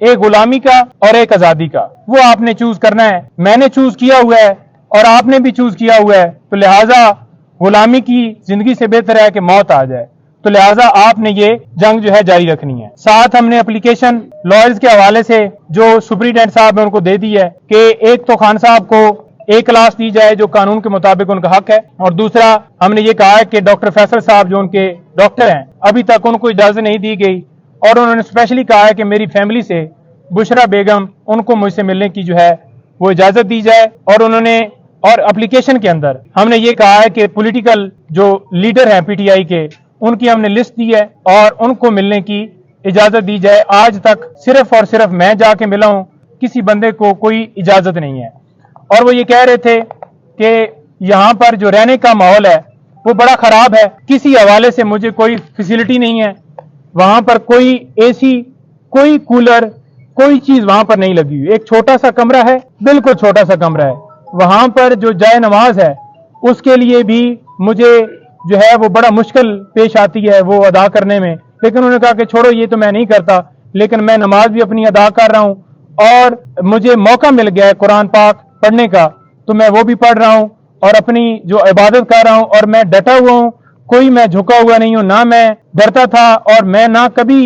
ایک غلامی کا اور ایک آزادی کا، وہ آپ نے چوز کرنا ہے۔ میں نے چوز کیا ہوا ہے اور آپ نے بھی چوز کیا ہوا ہے، تو لہٰذا غلامی کی زندگی سے بہتر ہے کہ موت آ جائے، تو لہٰذا آپ نے یہ جنگ جو ہے جاری رکھنی ہے۔ ساتھ ہم نے اپلیکیشن لائرز کے حوالے سے جو سپرنٹینڈنٹ صاحب نے ان کو دے دی ہے کہ ایک تو خان صاحب کو ایک کلاس دی جائے جو قانون کے مطابق ان کا حق ہے، اور دوسرا ہم نے یہ کہا ہے کہ ڈاکٹر فیصل صاحب جو ان کے ڈاکٹر ہیں ابھی تک ان کو اجازت نہیں دی گئی، اور انہوں نے اسپیشلی کہا ہے کہ میری فیملی سے بشرا بیگم ان کو مجھ سے ملنے کی جو ہے وہ اجازت دی جائے، اور انہوں نے اور اپلیکیشن کے اندر ہم نے یہ کہا ہے کہ پولیٹیکل جو لیڈر ہیں پی ٹی آئی کے ان کی ہم نے لسٹ دی ہے اور ان کو ملنے کی اجازت دی جائے۔ آج تک صرف اور صرف میں جا کے ملا ہوں، کسی بندے کو کوئی اجازت نہیں ہے۔ اور وہ یہ کہہ رہے تھے کہ یہاں پر جو رہنے کا ماحول ہے وہ بڑا خراب ہے، کسی حوالے سے مجھے کوئی فیسلٹی نہیں ہے، وہاں پر کوئی اے سی، کوئی کولر، کوئی چیز وہاں پر نہیں لگی ہوئی، ایک چھوٹا سا کمرہ ہے، بالکل چھوٹا سا کمرہ ہے، وہاں پر جو جائے نماز ہے اس کے لیے بھی مجھے جو ہے وہ بڑا مشکل پیش آتی ہے وہ ادا کرنے میں، لیکن انہوں نے کہا کہ چھوڑو یہ تو میں نہیں کرتا، لیکن میں نماز بھی اپنی ادا کر رہا ہوں، اور مجھے موقع مل گیا ہے قرآن پاک پڑھنے کا تو میں وہ بھی پڑھ رہا ہوں اور اپنی جو عبادت کر رہا ہوں، اور میں ڈٹا ہوا ہوں، کوئی میں جھکا ہوا نہیں ہوں، نہ میں ڈرتا تھا اور میں نہ کبھی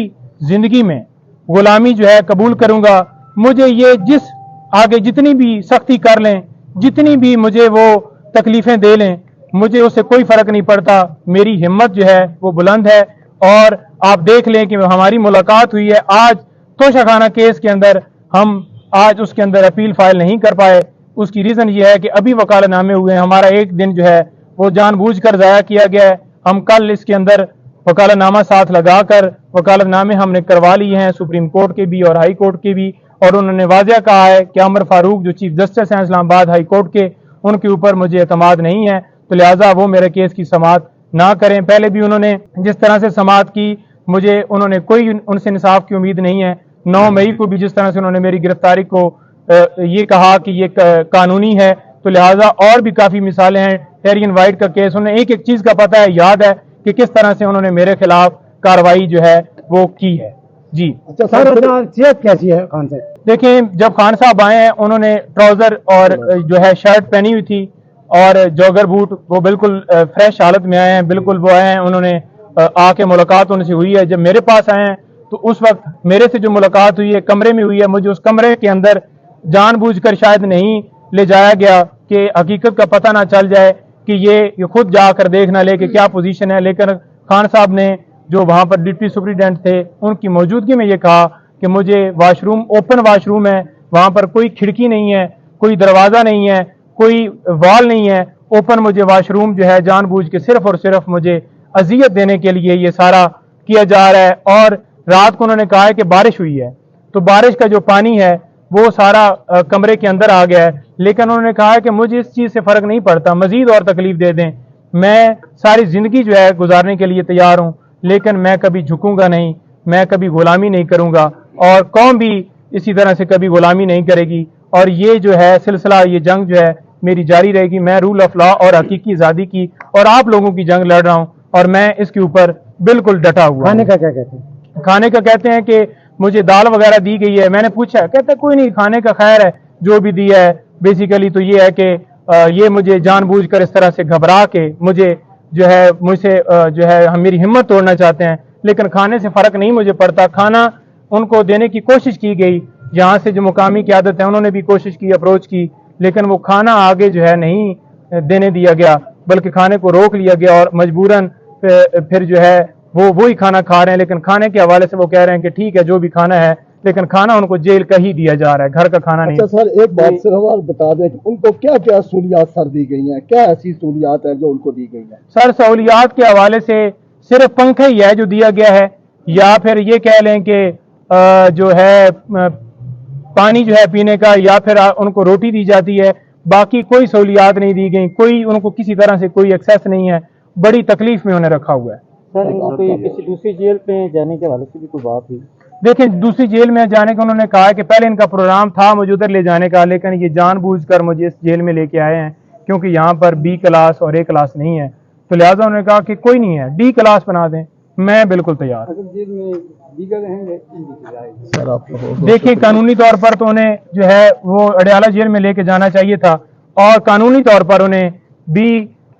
زندگی میں غلامی جو ہے قبول کروں گا۔ مجھے یہ جس آگے جتنی بھی سختی کر لیں، جتنی بھی مجھے وہ تکلیفیں دے لیں، مجھے اس سے کوئی فرق نہیں پڑتا، میری ہمت جو ہے وہ بلند ہے۔ اور آپ دیکھ لیں کہ ہماری ملاقات ہوئی ہے آج توشہ خانہ کیس کے اندر، ہم آج اس کے اندر اپیل فائل نہیں کر پائے، اس کی ریزن یہ ہے کہ ابھی وکالت نامے ہوئے ہیں، ہمارا ایک دن جو ہے وہ جان بوجھ کر ضائع کیا گیا ہے۔ ہم کل اس کے اندر وکالت نامہ ساتھ لگا کر وکالت نامے ہم نے کروا لیے ہیں، سپریم کورٹ کے بھی اور ہائی کورٹ کے بھی، اور انہوں نے واضح کہا ہے کہ عمر فاروق جو چیف جسٹس ہیں اسلام آباد ہائی کورٹ کے، ان کے اوپر مجھے اعتماد نہیں ہے، تو لہٰذا وہ میرے کیس کی سماعت نہ کریں۔ پہلے بھی انہوں نے جس طرح سے سماعت کی، مجھے انہوں نے کوئی ان سے انصاف کی امید نہیں ہے۔ 9 مئی کو بھی جس طرح سے انہوں نے میری گرفتاری کو یہ کہا کہ یہ قانونی ہے، تو لہٰذا اور بھی کافی مثالیں ہیں۔ ٹیرین وائٹ کا کیس انہیں ایک ایک چیز کا پتہ ہے، یاد ہے کہ کس طرح سے انہوں نے میرے خلاف کاروائی جو ہے وہ کی ہے۔ جی اچھا سر، صحت کیسی ہے خان صاحب؟ دیکھیں، جب خان صاحب آئے ہیں انہوں نے ٹراؤزر اور جو ہے شرٹ پہنی ہوئی تھی اور جوگر بوٹ، وہ بالکل فریش حالت میں آئے ہیں، بالکل وہ آئے ہیں، انہوں نے آ کے ملاقات ان سے ہوئی ہے۔ جب میرے پاس آئے ہیں تو اس وقت میرے سے جو ملاقات ہوئی ہے کمرے میں ہوئی ہے، مجھے اس کمرے کے اندر جان بوجھ کر شاید نہیں لے جایا گیا کہ حقیقت کا پتہ نہ چل جائے، کہ یہ خود جا کر دیکھ نہ لے کہ کیا پوزیشن ہے، لیکن خان صاحب نے جو وہاں پر ڈپٹی سپرنٹینڈنٹ تھے ان کی موجودگی میں یہ کہا کہ مجھے wash room, open wash room ہے، وہاں پر کوئی کھڑکی نہیں ہے، کوئی دروازہ نہیں ہے، کوئی وال نہیں ہے، اوپن مجھے واش روم جو ہے جان بوجھ کے صرف اور صرف مجھے اذیت دینے کے لیے یہ سارا کیا جا رہا ہے۔ اور رات کو انہوں نے کہا ہے کہ بارش ہوئی ہے، تو بارش کا جو پانی ہے وہ سارا کمرے کے اندر آ گیا ہے، لیکن انہوں نے کہا ہے کہ مجھے اس چیز سے فرق نہیں پڑتا، مزید اور تکلیف دے دیں، میں ساری زندگی جو ہے گزارنے کے لیے تیار ہوں، لیکن میں کبھی جھکوں گا نہیں، میں کبھی غلامی نہیں کروں گا، اور قوم بھی اسی طرح سے کبھی غلامی نہیں کرے گی، اور یہ جو ہے سلسلہ، یہ جنگ جو ہے میری جاری رہے گی۔ میں رول آف لا اور حقیقی آزادی کی اور آپ لوگوں کی جنگ لڑ رہا ہوں، اور میں اس کے اوپر بالکل ڈٹا ہوا ہوں۔ کھانے کا کیا کہتے ہیں؟ کھانے کا کہتے ہیں کہ مجھے دال وغیرہ دی گئی ہے، میں نے پوچھا، کہتے کوئی نہیں، کھانے کا خیر ہے جو بھی دیا ہے، بیسیکلی تو یہ ہے کہ یہ مجھے جان بوجھ کر اس طرح سے گھبرا کے مجھے جو ہے مجھ سے جو ہے میری ہمت توڑنا چاہتے ہیں، لیکن کھانے سے فرق نہیں مجھے پڑتا۔ کھانا ان کو دینے کی کوشش کی گئی، یہاں سے جو مقامی قیادت ہے انہوں نے بھی کوشش کی، اپروچ کی، لیکن وہ کھانا آگے جو ہے نہیں دینے دیا گیا، بلکہ کھانے کو روک لیا گیا، اور مجبوراً پھر جو ہے وہ وہی کھانا کھا رہے ہیں، لیکن کھانے کے حوالے سے وہ کہہ رہے ہیں کہ ٹھیک ہے جو بھی کھانا ہے، لیکن کھانا ان کو جیل کا ہی دیا جا رہا ہے، گھر کا کھانا نہیں۔ اچھا سر، ایک بات صرف اور بتا دیں کہ ان کو کیا کیا سہولیات سر دی گئی ہیں، کیا ایسی سہولیات ہیں جو ان کو دی گئی ہیں؟ سر سہولیات کے حوالے سے صرف پنکھا ہی ہے جو دیا گیا ہے، یا پھر یہ کہہ لیں کہ جو ہے پانی جو ہے پینے کا، یا پھر ان کو روٹی دی جاتی ہے، باقی کوئی سہولیات نہیں دی گئی، کوئی ان کو کسی طرح سے کوئی ایکسیس نہیں ہے، بڑی تکلیف میں انہیں رکھا ہوا ہے۔ سر کسی دوسری جیل پہ جانے کے حوالے سے بھی کوئی بات ہوئی؟ دیکھیں، دوسری جیل میں جانے کا انہوں نے کہا کہ پہلے ان کا پروگرام تھا مجھے ادھر لے جانے کا، لیکن یہ جان بوجھ کر مجھے اس جیل میں لے کے آئے ہیں، کیونکہ یہاں پر بی کلاس اور اے کلاس نہیں ہے، تو لہٰذا انہوں نے کہا کہ کوئی نہیں ہے، ڈی کلاس بنا دیں، میں بالکل تیار۔ اگر جیل میں سر آپ کا بہت دیکھیں قانونی طور پر تو انہیں جو ہے وہ اڈیالہ جیل میں لے کے جانا چاہیے تھا اور قانونی طور پر انہیں بھی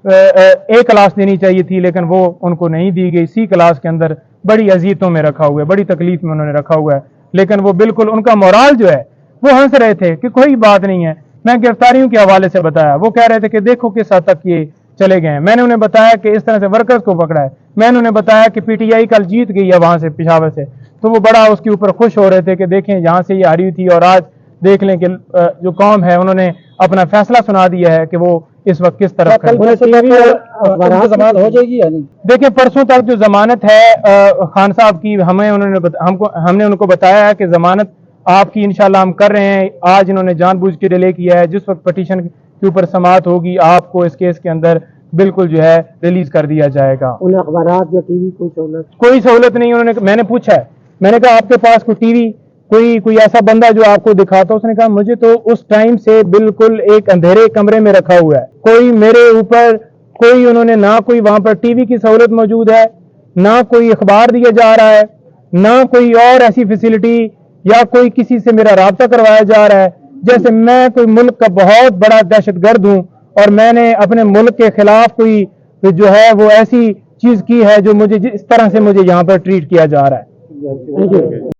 اے کلاس دینی چاہیے تھی، لیکن وہ ان کو نہیں دی گئی۔ سی کلاس کے اندر بڑی اذیتوں میں رکھا ہوا ہے، بڑی تکلیف میں انہوں نے رکھا ہوا ہے، لیکن وہ بالکل ان کا مورال جو ہے وہ ہنس رہے تھے کہ کوئی بات نہیں ہے۔ میں گرفتاریوں کے حوالے سے بتایا، وہ کہہ رہے تھے کہ دیکھو کس حد تک یہ چلے گئے ہیں۔ میں نے انہیں بتایا کہ اس طرح سے ورکرز کو پکڑا ہے، میں نے انہیں بتایا کہ پی ٹی آئی کل جیت گئی ہے وہاں سے پشاور سے، تو وہ بڑا اس کے اوپر خوش ہو رہے تھے کہ دیکھیں یہاں سے یہ ہاری ہوئی تھی اور آج دیکھ لیں کہ جو قوم ہے انہوں نے اپنا فیصلہ سنا دیا ہے کہ وہ اس وقت کس طرف ضمانت ہو جائے گی یا نہیں؟ دیکھیں پرسوں تک جو ضمانت ہے خان صاحب کی ہم نے ان کو بتایا ہے کہ ضمانت آپ کی انشاءاللہ ہم کر رہے ہیں۔ آج انہوں نے جان بوجھ کے ڈیلے کیا ہے، جس وقت پٹیشن کے اوپر سماعت ہوگی آپ کو اس کیس کے اندر بالکل جو ہے ریلیز کر دیا جائے گا۔ انہیں اخبارات یا ٹی وی کوئی سہولت نہیں، انہوں نے میں نے پوچھا ہے، میں نے کہا آپ کے پاس کوئی ٹی وی کوئی ایسا بندہ جو آپ کو دکھاتا، اس نے کہا مجھے تو اس ٹائم سے بالکل ایک اندھیرے کمرے میں رکھا ہوا ہے، کوئی میرے اوپر کوئی انہوں نے نہ کوئی وہاں پر ٹی وی کی سہولت موجود ہے، نہ کوئی اخبار دیا جا رہا ہے، نہ کوئی اور ایسی فیسلٹی یا کوئی کسی سے میرا رابطہ کروایا جا رہا ہے جیسے میں کوئی ملک کا بہت بڑا دہشت گرد ہوں اور میں نے اپنے ملک کے خلاف کوئی جو ہے وہ ایسی چیز کی ہے جو مجھے اس طرح سے مجھے یہاں پر ٹریٹ کیا جا رہا ہے۔